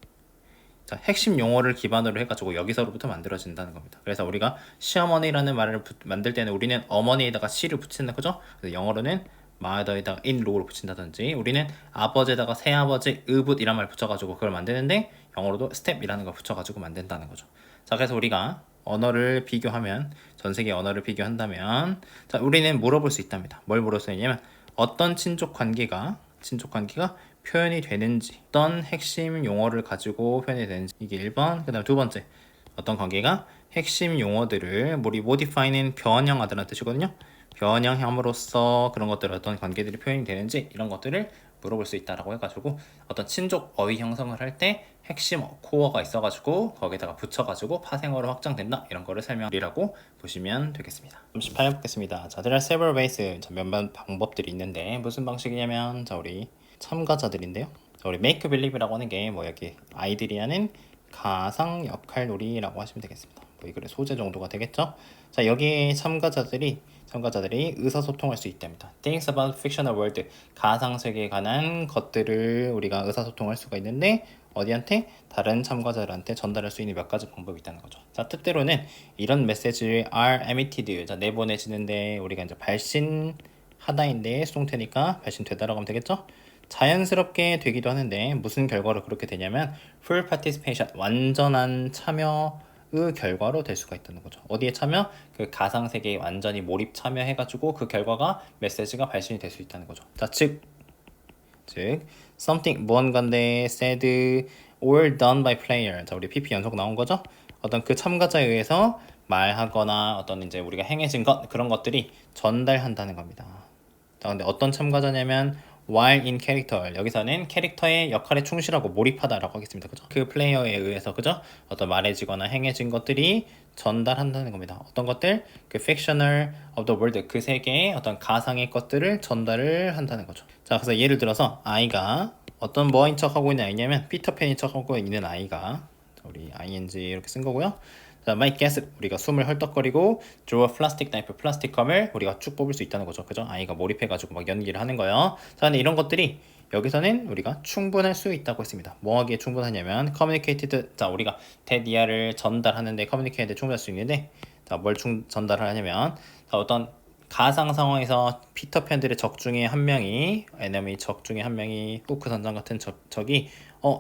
자, 핵심 용어를 기반으로 해가지고 여기서부터 만들어진다는 겁니다. 그래서 우리가 시어머니라는 말을 만들 때는 우리는 어머니에다가 시를 붙인다, 그죠? 그래서 영어로는 mother에다가 in law를 붙인다든지 우리는 아버지에다가 새아버지 의붓이란 말 붙여가지고 그걸 만드는데 영어로도 step이라는 걸 붙여가지고 만든다는 거죠. 자, 그래서 우리가 언어를 비교하면 전 세계 언어를 비교한다면 자, 우리는 물어볼 수 있답니다. 뭘 물을 수 있냐면 어떤 친족 관계가 표현이 되는지 어떤 핵심 용어를 가지고 표현이 되는지 이게 1번. 그 다음 두 번째 어떤 관계가 핵심 용어들을 우리 modify는 변형하다는 뜻이거든요. 변형함으로써 그런 것들 어떤 관계들이 표현이 되는지 이런 것들을 물어볼 수 있다라고 해가지고 어떤 친족 어휘 형성을 할 때 핵심 코어가 있어가지고 거기다가 붙여가지고 파생어로 확장된다 이런 거를 설명이라고 보시면 되겠습니다. 38 해보겠습니다. 자, there are several ways. 자, 몇몇 방법들이 있는데 무슨 방식이냐면 자, 우리 참가자들인데요. 자, 우리 make believe라고 하는 게 뭐 여기 아이들이 하는 가상 역할 놀이라고 하시면 되겠습니다. 뭐 이글의 소재 정도가 되겠죠. 자, 여기 참가자들이 의사소통할 수 있답니다. Things about fictional world, 가상 세계에 관한 것들을 우리가 의사소통할 수가 있는데 어디한테? 다른 참가자들한테 전달할 수 있는 몇 가지 방법이 있다는 거죠. 자, 뜻대로는 이런 메시지를 are emitted, 자, 내보내지는데 우리가 이제 발신하다인데 수동태니까 발신되다라고 하면 되겠죠? 자연스럽게 되기도 하는데 무슨 결과로 그렇게 되냐면 full participation, 완전한 참여의 결과로 될 수가 있다는 거죠. 어디에 참여? 그 가상 세계에 완전히 몰입 참여해가지고 그 결과가 메시지가 발신이 될 수 있다는 거죠. 자, 즉 something 무언가인데 said or done by player. 자, 우리 PP 연속 나온 거죠. 어떤 그 참가자에 의해서 말하거나 어떤 이제 우리가 행해진 것 그런 것들이 전달한다는 겁니다. 자, 근데 어떤 참가자냐면 while in character, 여기서는 캐릭터의 역할에 충실하고 몰입하다라고 하겠습니다. 그죠? 그 플레이어에 의해서 그죠? 어떤 말해지거나 행해진 것들이 전달한다는 겁니다. 어떤 것들? 그 fictional of the world, 그 세계의 어떤 가상의 것들을 전달을 한다는 거죠. 자, 그래서 예를 들어서 아이가 어떤 뭐인 척하고 있는 아이냐면 피터팬인 척하고 있는 아이가, 우리 ing 이렇게 쓴 거고요. 자, might gasp, 우리가 숨을 헐떡거리고 draw a plastic knife, 플라스틱 컵을 우리가 쭉 뽑을 수 있다는 거죠. 그죠? 아이가 몰입해가지고 막 연기를 하는 거예요. 자, 근데 이런 것들이 여기서는 우리가 충분할 수 있다고 했습니다. 뭐 하기에 충분하냐면 communicated, 자, 우리가 대디아를 전달하는데 communicated 충분할 수 있는데 자, 뭘 전달을 하냐면 자, 어떤 가상 상황에서 피터팬들의 적 중에 한 명이 에너미 적 중에 한 명이 후크 선장 같은 적이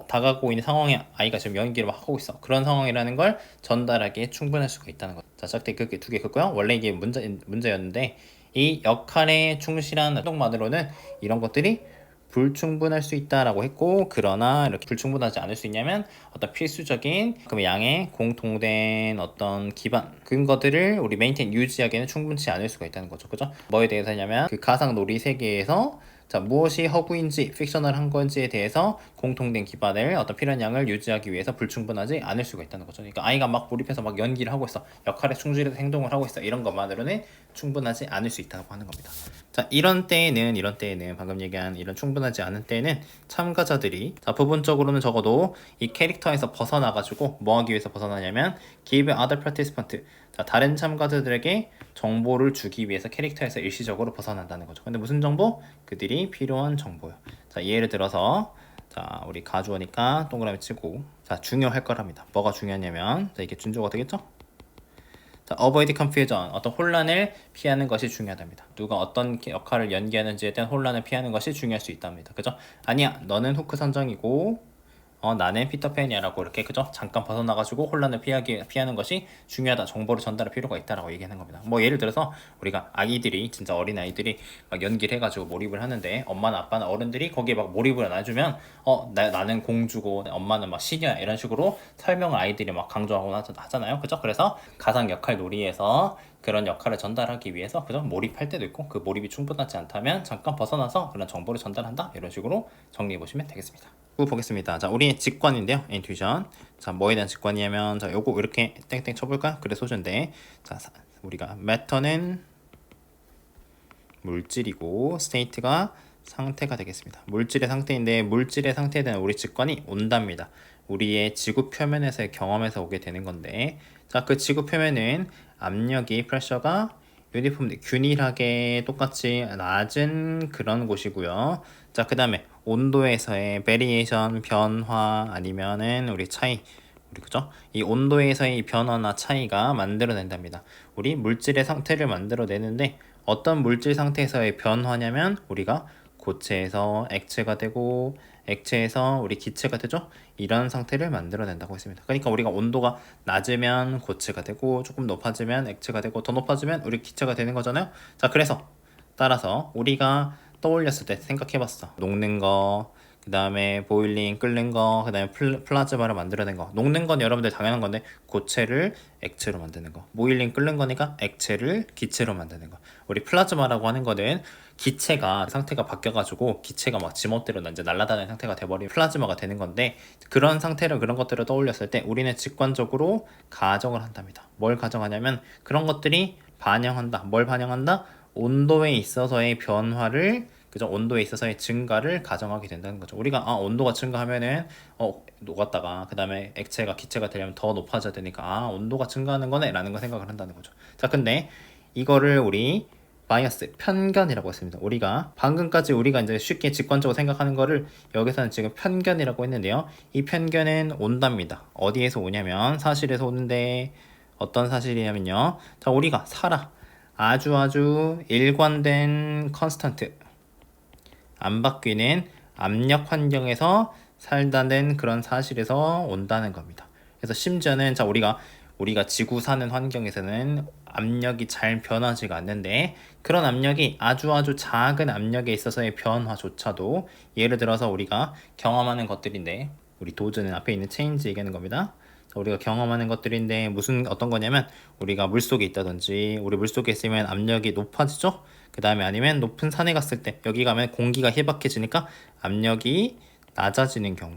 다가오고 있는 상황에 아이가 지금 연기를 막 하고 있어. 그런 상황이라는 걸 전달하기에 충분할 수가 있다는 거죠. 자, 짝대 그게 두 개 긋고요. 원래 이게 문제였는데 이 역할에 충실한 행동만으로는 이런 것들이 불충분할 수 있다라고 했고, 그러나 이렇게 불충분하지 않을 수 있냐면 어떤 필수적인 그 양의 공통된 어떤 기반 근거들을 우리 메인테인 유지하기에는 충분치 않을 수가 있다는 거죠. 그죠? 뭐에 대해서 하냐면 그 가상 놀이 세계에서 자, 무엇이 허구인지 픽셔널한 건지에 대해서 공통된 기반을 어떤 필요한 양을 유지하기 위해서 불충분하지 않을 수가 있다는 거죠. 그러니까 아이가 막 몰입해서 막 연기를 하고 있어. 역할에 충실해서 행동을 하고 있어. 이런 것만으로는 충분하지 않을 수 있다고 하는 겁니다. 자, 이런 때에는 방금 얘기한 이런 충분하지 않은 때에는 참가자들이 자, 부분적으로는 적어도 이 캐릭터에서 벗어나가지고 뭐 하기 위해서 벗어나냐면 give other participant, 자, 다른 참가자들에게 정보를 주기 위해서 캐릭터에서 일시적으로 벗어난다는 거죠. 근데 무슨 정보? 그들이 필요한 정보요. 자, 예를 들어서 자, 우리 가주어니까 동그라미 치고 자, 중요할 거랍니다. 뭐가 중요하냐면 자, 이게 준조가 되겠죠? 자, avoid confusion, 어떤 혼란을 피하는 것이 중요하답니다. 누가 어떤 역할을 연기하는지에 대한 혼란을 피하는 것이 중요할 수 있답니다. 그죠? 아니야, 너는 후크 선정이고 나는 피터팬이야라고 이렇게 그죠? 잠깐 벗어나가지고 혼란을 피하는 것이 중요하다. 정보를 전달할 필요가 있다라고 얘기하는 겁니다. 뭐 예를 들어서 우리가 아이들이 진짜 어린 아이들이 막 연기를 해가지고 몰입을 하는데 엄마나 아빠나 어른들이 거기에 막 몰입을 안 해주면 나는 공주고 엄마는 막 시녀야 이런 식으로 설명을 아이들이 막 강조하고 하잖아요. 그죠? 그래서 가상 역할 놀이에서 그런 역할을 전달하기 위해서 그죠? 몰입할 때도 있고 그 몰입이 충분하지 않다면 잠깐 벗어나서 그런 정보를 전달한다. 이런 식으로 정리해 보시면 되겠습니다. 보겠습니다. 자, 우리의 직관인데요. intuition. 자, 뭐에 대한 직관이냐면 자, 요거 이렇게 땡땡 쳐볼까? 그래 소주인데 자, 우리가 matter는 물질이고 state가 상태가 되겠습니다. 물질의 상태인데 물질의 상태에 대한 우리 직관이 온답니다. 우리의 지구 표면에서의 경험에서 오게 되는 건데 자, 그 지구 표면은 압력이 프레셔가 유니폼 균일하게 똑같이 낮은 그런 곳이고요. 자, 그 다음에 온도에서의 베리에이션 변화 아니면은 우리 차이 그죠? 이 온도에서의 변화나 차이가 만들어낸답니다. 우리 물질의 상태를 만들어내는데 어떤 물질 상태에서의 변화냐면 우리가 고체에서 액체가 되고 액체에서 우리 기체가 되죠? 이런 상태를 만들어낸다고 했습니다. 그러니까 우리가 온도가 낮으면 고체가 되고 조금 높아지면 액체가 되고 더 높아지면 우리 기체가 되는 거잖아요. 자, 그래서 따라서 우리가 떠올렸을 때 생각해봤어. 녹는 거, 그 다음에 보일링 끓는 거, 그 다음에 플라즈마를 만들어낸 거. 녹는 건 여러분들 당연한 건데 고체를 액체로 만드는 거. 보일링 끓는 거니까 액체를 기체로 만드는 거. 우리 플라즈마라고 하는 거는 기체가 상태가 바뀌어가지고 기체가 막 지멋대로 이제 날아다니는 상태가 돼버리면 플라즈마가 되는 건데, 그런 상태를 그런 것들을 떠올렸을 때 우리는 직관적으로 가정을 한답니다. 뭘 가정하냐면 그런 것들이 반영한다. 뭘 반영한다? 온도에 있어서의 변화를, 그죠? 온도에 있어서의 증가를 가정하게 된다는 거죠. 우리가 온도가 증가하면은 녹았다가 그 다음에 액체가 기체가 되려면 더 높아져야 되니까 온도가 증가하는 거네 라는 거 생각을 한다는 거죠. 자, 근데 이거를 우리 바이어스, 편견이라고 했습니다. 우리가 방금까지 우리가 이제 쉽게 직관적으로 생각하는 거를 여기서는 지금 편견이라고 했는데요. 이 편견은 온답니다. 어디에서 오냐면 사실에서 오는데, 어떤 사실이냐면요. 자, 우리가 아주 일관된 컨스턴트, 안 바뀌는 압력 환경에서 살다는 그런 사실에서 온다는 겁니다. 그래서 심지어는 자, 우리가 지구 사는 환경에서는 압력이 잘 변하지가 않는데, 그런 압력이 아주 작은 압력에 있어서의 변화조차도, 예를 들어서 우리가 경험하는 것들인데, 우리 도즈는 앞에 있는 체인지 얘기하는 겁니다. 우리가 경험하는 것들인데 무슨 어떤 거냐면, 우리가 물속에 있다든지 우리 물속에 있으면 압력이 높아지죠. 그 다음에 아니면 높은 산에 갔을 때 여기 가면 공기가 희박해지니까 압력이 낮아지는 경우.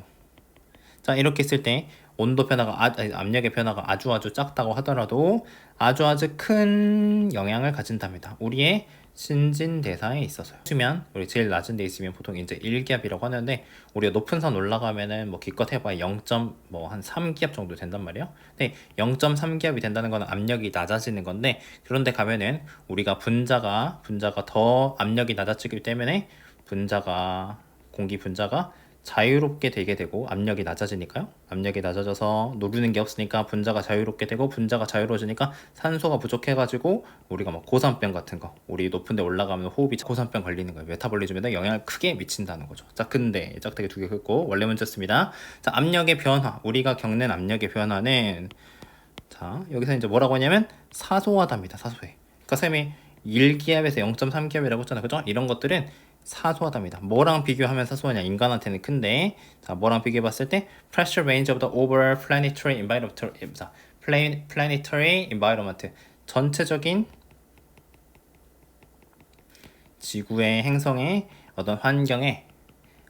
자, 이렇게 했을 때 온도 변화가 압력의 변화가 아주 작다고 하더라도 아주 큰 영향을 가진답니다. 우리의 신진대사에 있어서요. 수면, 우리 제일 낮은 데 있으면 보통 이제 1기압이라고 하는데, 우리가 높은 산 올라가면은 뭐 기껏 해봐야 3기압 정도 된단 말이에요. 근데 0.3기압이 된다는 건 압력이 낮아지는 건데, 그런데 가면은 우리가 분자가 더 압력이 낮아지기 때문에 공기 분자가 자유롭게 되게 되고, 압력이 낮아지니까요. 압력이 낮아져서 누르는 게 없으니까 분자가 자유롭게 되고, 분자가 자유로워지니까 산소가 부족해가지고 우리가 막 고산병 같은 거, 우리 높은 데 올라가면 호흡이 고산병 걸리는 거예요. 메타볼리즘에다 영향을 크게 미친다는 거죠. 자, 근데 짝대기 두 개 긋고 원래 문제였습니다. 자, 압력의 변화, 우리가 겪는 압력의 변화는, 자, 여기서 이제 뭐라고 하냐면 사소하답니다. 사소해. 그러니까 쌤이 1기압에서 0.3기압이라고 했잖아요. 그죠? 이런 것들은 사소하답니다. 뭐랑 비교하면 사소하냐? 인간한테는 큰데, 자, 뭐랑 비교해 봤을 때 pressure range of the overall planetary environment, 자, planetary environment, 전체적인 지구의 행성의 어떤 환경의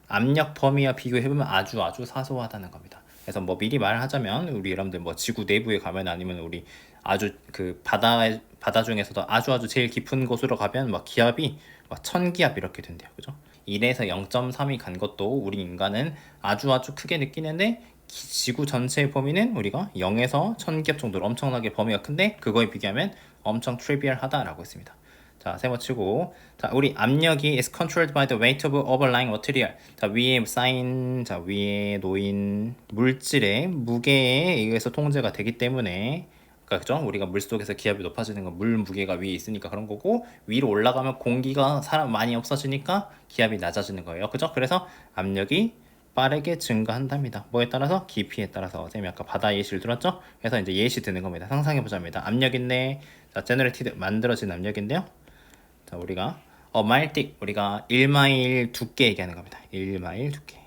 압력 범위와 비교해보면 아주 사소하다는 겁니다. 그래서 뭐 미리 말하자면, 우리 여러분들 뭐 지구 내부에 가면, 아니면 우리 아주 그 바다 중에서도 아주 제일 깊은 곳으로 가면 막 기압이 막 1000기압 이렇게 된대요. 그죠? 1에서 0.3이 간 것도 우리 인간은 아주 크게 느끼는데, 지구 전체의 범위는 우리가 0에서 1000기압 정도로 엄청나게 범위가 큰데, 그거에 비교하면 엄청 트리비얼하다라고 했습니다. 자, 세모 치고, 자, 우리 압력이 is controlled by the weight of overlying material. 자, 위에 놓인 물질의 무게에 의해서 통제가 되기 때문에, 그죠? 우리가 물속에서 기압이 높아지는 건 물 무게가 위에 있으니까 그런 거고, 위로 올라가면 공기가 사람 많이 없어지니까 기압이 낮아지는 거예요. 그죠? 그래서 압력이 빠르게 증가한답니다. 뭐에 따라서? 깊이에 따라서. 쌤이 아까 바다 예시를 들었죠? 그래서 이제 예시 드는 겁니다. 상상해보자입니다. 압력인데, 자, 제너레티드, 만들어진 압력인데요. 자, 우리가 마일틱, 우리가 1마일 두께 얘기하는 겁니다. 1마일 두께.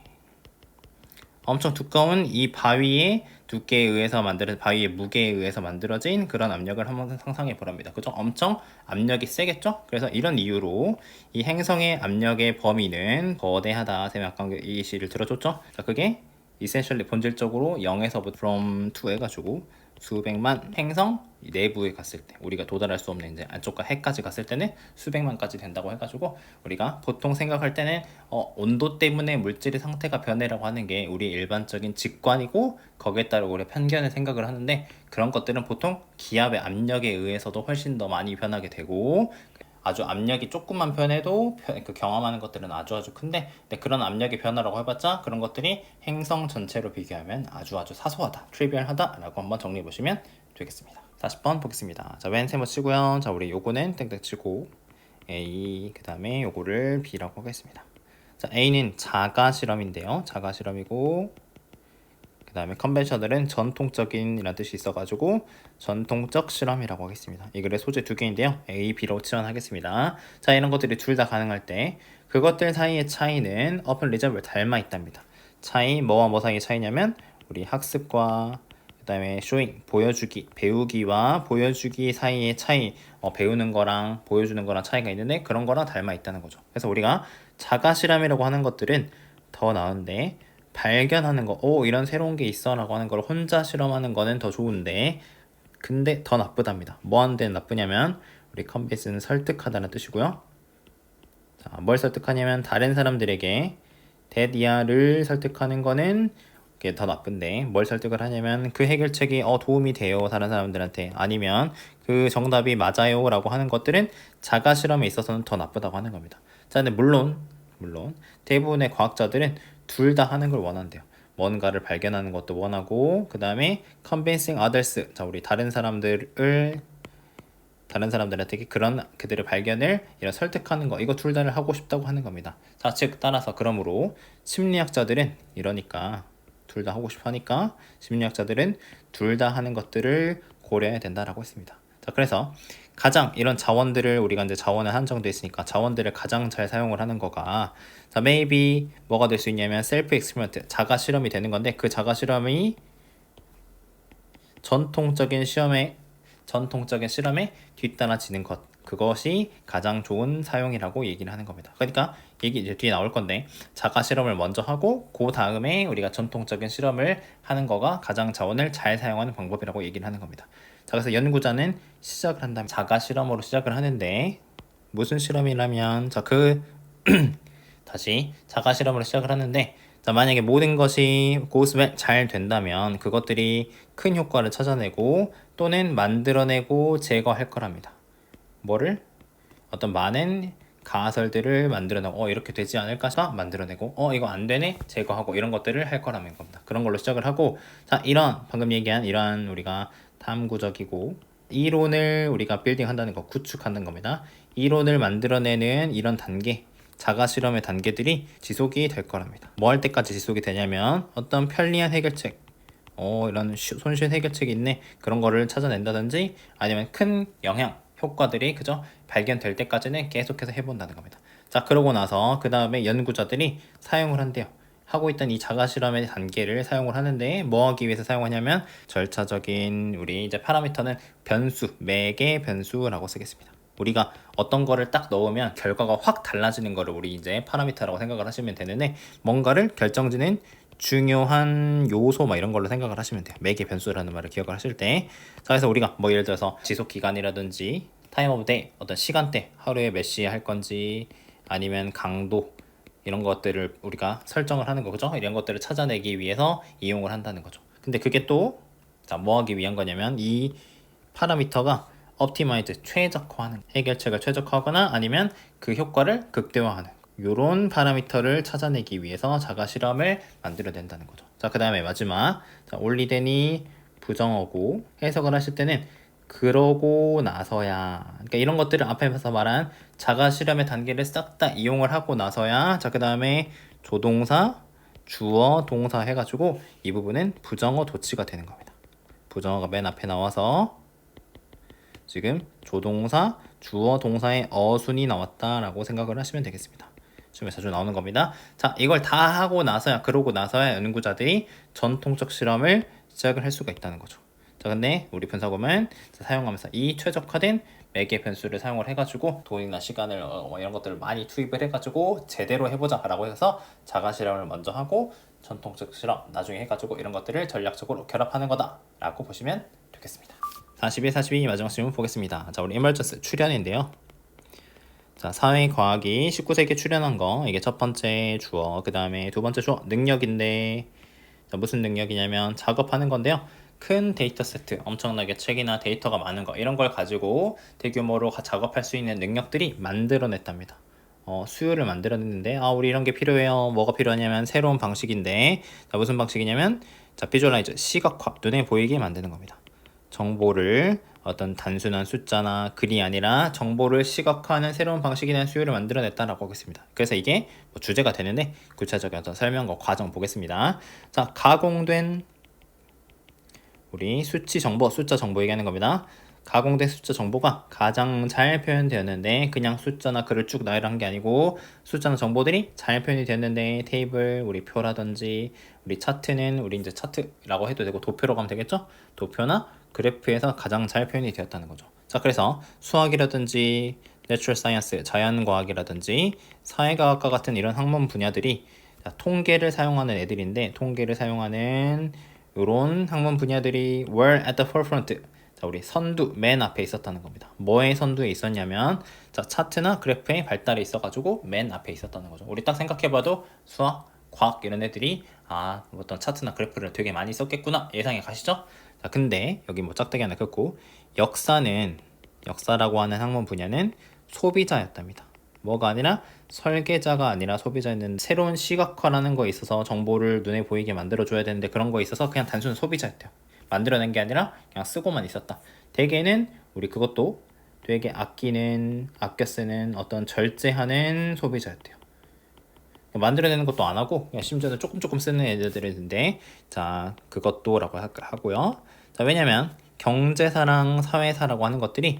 엄청 두꺼운 이 바위의 두께에 의해서 바위의 무게에 의해서 만들어진 그런 압력을 한번 상상해 보랍니다. 그죠? 엄청 압력이 세겠죠? 그래서 이런 이유로 이 행성의 압력의 범위는 거대하다. 쌤이 아까 이 시를 들어줬죠? 자, 그게 essentially 본질적으로 0에서부터 from to 해가지고 수백만 행성 내부에 갔을 때, 우리가 도달할 수 없는 이제 안쪽과 해까지 갔을 때는 수백만까지 된다고 해가지고, 우리가 보통 생각할 때는 온도 때문에 물질의 상태가 변해라고 하는 게 우리 일반적인 직관이고, 거기에 따라 우리 편견을 생각을 하는데, 그런 것들은 보통 기압의 압력에 의해서도 훨씬 더 많이 변하게 되고, 아주 압력이 조금만 변해도 그 경험하는 것들은 아주 큰데, 근데 그런 압력의 변화라고 해봤자 그런 것들이 행성 전체로 비교하면 아주 사소하다, 트리비얼하다 라고 한번 정리해 보시면 되겠습니다. 40번 보겠습니다. 자, 왼 세모 치고요. 자, 우리 요거는 땡땡 치고 A, 그 다음에 요거를 B라고 하겠습니다. 자, A는 자가 실험인데요. 자가 실험이고, 그 다음에 컨벤셔널은 전통적인 이란 뜻이 있어가지고 전통적 실험이라고 하겠습니다. 이 글의 소재 두 개인데요. A, B로 칠원하겠습니다. 자, 이런 것들이 둘 다 가능할 때, 그것들 사이의 차이는 open reserve를 닮아 있답니다. 차이 뭐와 뭐 사이의 차이냐면 우리 학습과 그 다음에 showing 보여주기 배우기와 보여주기 사이의 차이 배우는 거랑 보여주는 거랑 차이가 있는데 그런 거랑 닮아 있다는 거죠. 그래서 우리가 자가 실험이라고 하는 것들은 더 나은데 발견하는 거, 이런 새로운 게 있어 라고 하는 걸 혼자 실험하는 거는 더 좋은데 근데 더 나쁘답니다. 뭐 하는 데는 나쁘냐면 우리 컨빈스는 설득하다는 뜻이고요. 자, 뭘 설득하냐면 다른 사람들에게 대디아를 설득하는 거는 그게 더 나쁜데 뭘 설득을 하냐면 그 해결책이 도움이 돼요 다른 사람들한테 아니면 그 정답이 맞아요 라고 하는 것들은 자가 실험에 있어서는 더 나쁘다고 하는 겁니다. 자, 근데 물론 대부분의 과학자들은 둘 다 하는 걸 원한대요. 뭔가를 발견하는 것도 원하고 그 다음에 convincing others, 자 우리 다른 사람들한테 그런 그들의 발견을 이런 설득하는 거 이거 둘 다를 하고 싶다고 하는 겁니다. 자, 즉 따라서 그러므로 심리학자들은 이러니까 둘 다 하고 싶어 하니까 심리학자들은 둘 다 하는 것들을 고려해야 된다라고 했습니다. 자, 그래서 가장 이런 자원들을 우리가 이제 자원에 한정돼 있으니까 자원들을 가장 잘 사용을 하는 거가 자, maybe 뭐가 될 수 있냐면 셀프 익스피리먼트 자가 실험이 되는 건데 그 자가 실험이 전통적인 실험에 뒤따라지는 것 그것이 가장 좋은 사용이라고 얘기를 하는 겁니다. 그러니까 얘기 이제 뒤에 나올 건데 자가 실험을 먼저 하고 그 다음에 우리가 전통적인 실험을 하는 거가 가장 자원을 잘 사용하는 방법이라고 얘기를 하는 겁니다. 자, 그래서 연구자는 시작을 한다면 자가 실험으로 시작을 하는데 무슨 실험이라면 다시 자가 실험으로 시작을 하는데 자, 만약에 모든 것이 goes well 잘 된다면 그것들이 큰 효과를 찾아내고 또는 만들어내고 제거할 거랍니다. 뭐를? 어떤 많은 가설들을 만들어내고 이렇게 되지 않을까 만들어내고 이거 안 되네 제거하고 이런 것들을 할 거라는 겁니다. 그런 걸로 시작을 하고 자, 이런 방금 얘기한 이러한 우리가 탐구적이고 이론을 우리가 빌딩한다는 거 구축한다는 겁니다. 이론을 만들어내는 이런 단계 자가 실험의 단계들이 지속이 될 거랍니다. 뭐 할 때까지 지속이 되냐면 어떤 편리한 해결책 이런 손쉬운 해결책이 있네 그런 거를 찾아낸다든지 아니면 큰 영향 효과들이 그저 발견될 때까지는 계속해서 해본다는 겁니다. 자, 그러고 나서 그 다음에 연구자들이 사용을 한대요. 하고 있던 이 자가 실험의 단계를 사용을 하는데 뭐 하기 위해서 사용하냐면 절차적인 우리 이제 파라미터는 변수, 매개 변수라고 쓰겠습니다. 우리가 어떤 거를 딱 넣으면 결과가 확 달라지는 거를 우리 이제 파라미터라고 생각을 하시면 되는데 뭔가를 결정짓는 중요한 요소 이런 걸로 생각을 하시면 돼요. 매개 변수라는 말을 기억을 하실 때. 자, 그래서 우리가 뭐 예를 들어서 지속 기간이라든지 타임 오브 데이 어떤 시간대 하루에 몇 시에 할 건지 아니면 강도 이런 것들을 우리가 설정을 하는 거죠. 이런 것들을 찾아내기 위해서 이용을 한다는 거죠. 근데 그게 또 뭐 하기 위한 거냐면 이 파라미터가 옵티마이즈 최적화하는 해결책을 최적화하거나 아니면 그 효과를 극대화하는 이런 파라미터를 찾아내기 위해서 자가 실험을 만들어낸다는 거죠. 자, 그 다음에 마지막 올리데니 부정어고 해석을 하실 때는 그러고 나서야 그러니까 이런 것들을 앞에서 말한 자가 실험의 단계를 싹 다 이용을 하고 나서야 자, 그 다음에 조동사 주어 동사 해가지고 이 부분은 부정어 도치가 되는 겁니다. 부정어가 맨 앞에 나와서 지금 조동사, 주어, 동사의 어순이 나왔다라고 생각을 하시면 되겠습니다. 시험에 자주 나오는 겁니다. 자, 이걸 다 하고 나서야 그러고 나서야 연구자들이 전통적 실험을 시작을 할 수가 있다는 거죠. 자, 근데 우리 분석음은 사용하면서 이 최적화된 매개 변수를 사용을 해가지고 돈이나 시간을 이런 것들을 많이 투입을 해가지고 제대로 해보자라고 해서 자가 실험을 먼저 하고 전통적 실험 나중에 해가지고 이런 것들을 전략적으로 결합하는 거다라고 보시면 되겠습니다. 41, 42 마지막 질문 보겠습니다. 자, 우리 emergence 출연인데요. 자, 사회과학이 19세기에 출연한 거 이게 첫 번째 주어 그 다음에 두 번째 주어 능력인데 자, 무슨 능력이냐면 작업하는 건데요. 큰 데이터 세트 엄청나게 책이나 데이터가 많은 거 이런 걸 가지고 대규모로 작업할 수 있는 능력들이 만들어냈답니다. 수요를 만들어냈는데 우리 이런 게 필요해요. 뭐가 필요하냐면 새로운 방식인데 자, 무슨 방식이냐면 자, 비주얼라이즈 시각화 눈에 보이게 만드는 겁니다. 정보를 어떤 단순한 숫자나 글이 아니라 정보를 시각화하는 새로운 방식이나 수요를 만들어냈다라고 하겠습니다. 그래서 이게 뭐 주제가 되는데 구체적인 어떤 설명과 과정 보겠습니다. 자, 가공된 우리 수치 정보, 숫자 정보 얘기하는 겁니다. 가공된 숫자 정보가 가장 잘 표현되었는데 그냥 숫자나 글을 쭉 나열한 게 아니고 숫자나 정보들이 잘 표현이 되었는데 테이블, 우리 표라든지 우리 차트는 우리 이제 차트라고 해도 되고 도표로 가면 되겠죠? 도표나 그래프에서 가장 잘 표현이 되었다는 거죠. 자, 그래서 수학이라든지 내추럴 사이언스, 자연과학이라든지 사회과학과 같은 이런 학문 분야들이 통계를 사용하는 애들인데 통계를 사용하는 이런 학문 분야들이 were at the forefront. 자, 우리 선두 맨 앞에 있었다는 겁니다. 뭐의 선두에 있었냐면 자, 차트나 그래프의 발달에 있어가지고 맨 앞에 있었다는 거죠. 우리 딱 생각해봐도 수학, 과학 이런 애들이 어떤 차트나 그래프를 되게 많이 썼겠구나 예상이 가시죠? 자, 근데 여기 뭐 짝대기 하나 긋고 역사라고 하는 학문 분야는 소비자였답니다. 뭐가 아니라 설계자가 아니라 소비자였는데 새로운 시각화라는 거에 있어서 정보를 눈에 보이게 만들어줘야 되는데 그런 거에 있어서 그냥 단순 소비자였대요. 만들어낸 게 아니라 그냥 쓰고만 있었다. 대개는 우리 그것도 되게 아껴 쓰는 어떤 절제하는 소비자였대요. 만들어내는 것도 안 하고 그냥 심지어는 조금 쓰는 애들인데 자 그것도라고 하고요. 자 왜냐면 경제사랑 사회사라고 하는 것들이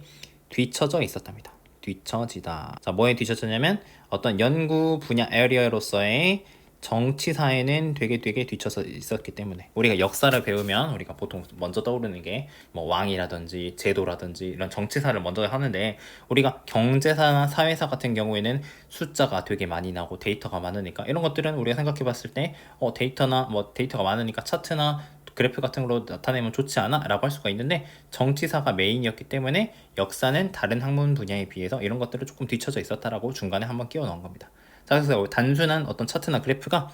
뒤처져 있었답니다. 뒤처지다. 자 뭐에 뒤처졌냐면 어떤 연구 분야 에리어로서의 정치사에는 되게 뒤쳐서 있었기 때문에 우리가 역사를 배우면 우리가 보통 먼저 떠오르는 게 뭐 왕이라든지 제도라든지 이런 정치사를 먼저 하는데 우리가 경제사나 사회사 같은 경우에는 숫자가 되게 많이 나고 데이터가 많으니까 이런 것들은 우리가 생각해 봤을 때 데이터가 많으니까 차트나 그래프 같은 걸로 나타내면 좋지 않아? 라고 할 수가 있는데 정치사가 메인이었기 때문에 역사는 다른 학문 분야에 비해서 이런 것들을 조금 뒤쳐져 있었다라고 중간에 한번 끼워 넣은 겁니다. 자, 그래서 단순한 어떤 차트나 그래프가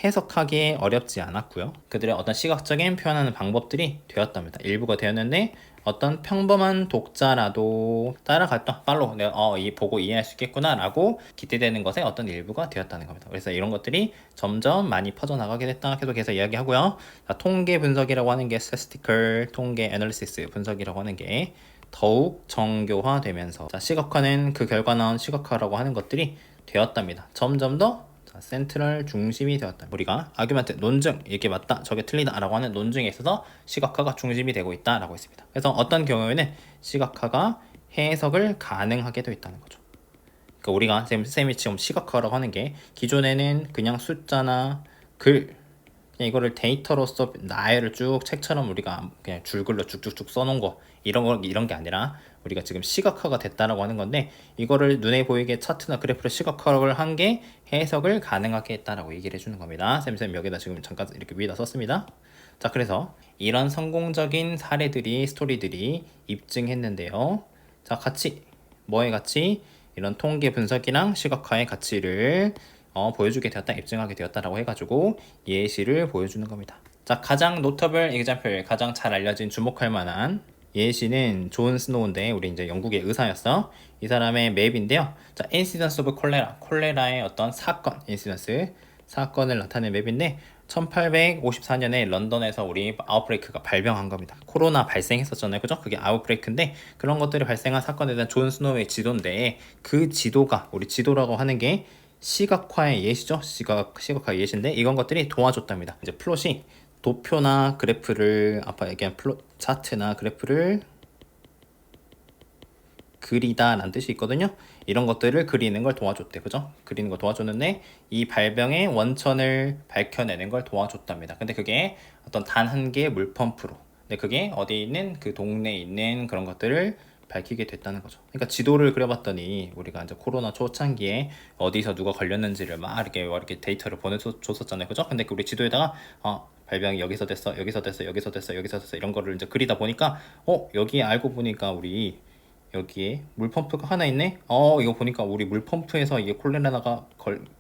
해석하기에 어렵지 않았고요. 그들의 어떤 시각적인 표현하는 방법들이 되었답니다. 일부가 되었는데 어떤 평범한 독자라도 따라갔다 팔로 내가 이 보고 이해할 수 있겠구나 라고 기대되는 것의 어떤 일부가 되었다는 겁니다. 그래서 이런 것들이 점점 많이 퍼져나가게 됐다 계속해서 이야기하고요. 자, 통계 분석이라고 하는 게 statistical 통계 애널리시스 분석이라고 하는 게 더욱 정교화되면서 자, 시각화는 그 결과 나온 시각화라고 하는 것들이 되었답니다. 점점 더 센트럴 중심이 되었다. 우리가 아규먼트 논증 이게 맞다 저게 틀리다 라고 하는 논증에 있어서 시각화가 중심이 되고 있다 라고 했습니다. 그래서 어떤 경우에는 시각화가 해석을 가능하게 되어 있다는 거죠. 그러니까 우리가 쌤이 지금 시각화라고 하는 게 기존에는 그냥 숫자나 글 그냥 이거를 데이터로서 나열을 쭉 책처럼 우리가 그냥 줄글로 쭉쭉쭉 써놓은 거 이런 게 아니라 우리가 지금 시각화가 됐다라고 하는 건데 이거를 눈에 보이게 차트나 그래프로 시각화를 한 게 해석을 가능하게 했다라고 얘기를 해주는 겁니다. 쌤 여기다 지금 잠깐 이렇게 위에다 썼습니다. 자 그래서 이런 성공적인 사례들이 스토리들이 입증했는데요. 자 같이 뭐의 가치? 이런 통계 분석이랑 시각화의 가치를 보여주게 되었다, 입증하게 되었다라고 해가지고 예시를 보여주는 겁니다. 자, 가장 노터블 example, 가장 잘 알려진 주목할 만한 예시는 존 스노우인데 우리 이제 영국의 의사였어. 이 사람의 맵인데요. 자, incidence of 콜레라의 어떤 사건, 사건을 나타낸 맵인데 1854년에 런던에서 우리 아웃브레이크가 발병한 겁니다. 코로나 발생했었잖아요. 그죠? 그게 아웃브레이크인데 그런 것들이 발생한 사건에 대한 존 스노우의 지도인데 그 지도가 우리 지도라고 하는 게 시각화의 예시죠. 시각화 예시인데 이건 것들이 도와줬답니다. 이제 플롯이 도표나 그래프를 아까 얘기한 차트나 그래프를 그리다 라는 뜻이 있거든요. 이런 것들을 그리는 걸 도와줬대. 그죠? 그리는 걸 도와줬는데 이 발병의 원천을 밝혀내는 걸 도와줬답니다. 근데 그게 어떤 단 한 개의 물펌프로 근데 그게 어디에 있는 그 동네에 있는 그런 것들을 밝히게 됐다는 거죠. 그러니까 지도를 그려봤더니 우리가 이제 코로나 초창기에 어디서 누가 걸렸는지를 막 이렇게 데이터를 보내줬었잖아요. 그죠? 근데 우리 지도에다가 발병이 여기서 됐어 이런 거를 이제 그리다 보니까 여기 알고 보니까 우리 여기에 물펌프가 하나 있네? 이거 보니까 우리 물펌프에서 이게 콜레라가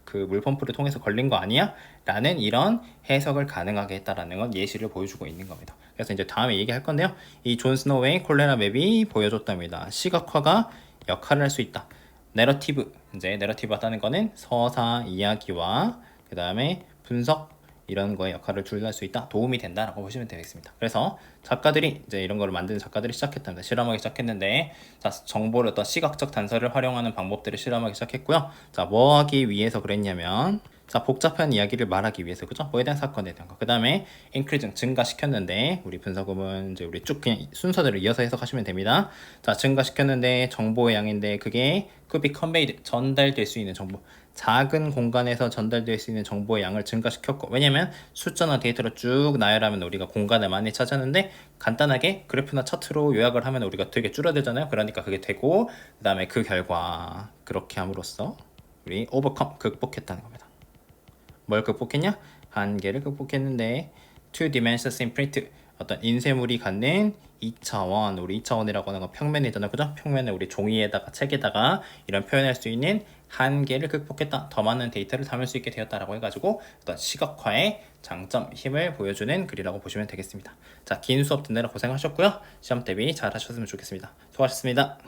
그 물펌프를 통해서 걸린 거 아니야? 라는 이런 해석을 가능하게 했다라는 건 예시를 보여주고 있는 겁니다. 그래서 이제 다음에 얘기할 건데요. 이 존 스노우의 콜레라 맵이 보여줬답니다. 시각화가 역할을 할 수 있다. 내러티브 하다는 거는 서사 이야기와 그 다음에 분석 이런 거에 역할을 줄할 수 있다, 도움이 된다라고 보시면 되겠습니다. 그래서 작가들이 이제 이런 거를 만드는 작가들이 시작했답니다. 실험하기 시작했는데, 자 정보를 어떤 시각적 단서를 활용하는 방법들을 실험하기 시작했고요. 자 뭐 하기 위해서 그랬냐면, 자, 복잡한 이야기를 말하기 위해서, 그죠? 뭐에 대한 사건에 대한 거. 그 다음에 increase 증가시켰는데, 우리 분사구문 이제 우리 쭉 그냥 순서대로 이어서 해석하시면 됩니다. 자, 증가시켰는데 정보의 양인데 그게 could be conveyed 전달될 수 있는 정보. 작은 공간에서 전달될 수 있는 정보의 양을 증가시켰고, 왜냐면 숫자나 데이터를 쭉 나열하면 우리가 공간을 많이 차지하는데 간단하게 그래프나 차트로 요약을 하면 우리가 되게 줄어들잖아요. 그러니까 그게 되고, 그 다음에 그 결과 그렇게 함으로써 우리 overcome 극복했다는 겁니다. 뭘 극복했냐? 한계를 극복했는데 two dimensions in print 어떤 인쇄물이 갖는 2차원, 우리 2차원이라고 하는 건 평면이잖아요. 그죠? 평면에 우리 종이에다가 책에다가 이런 표현할 수 있는 한계를 극복했다. 더 많은 데이터를 담을 수 있게 되었다라고 해가지고 어떤 시각화의 장점, 힘을 보여주는 글이라고 보시면 되겠습니다. 자, 긴 수업 듣느라 고생하셨고요. 시험 대비 잘 하셨으면 좋겠습니다. 수고하셨습니다.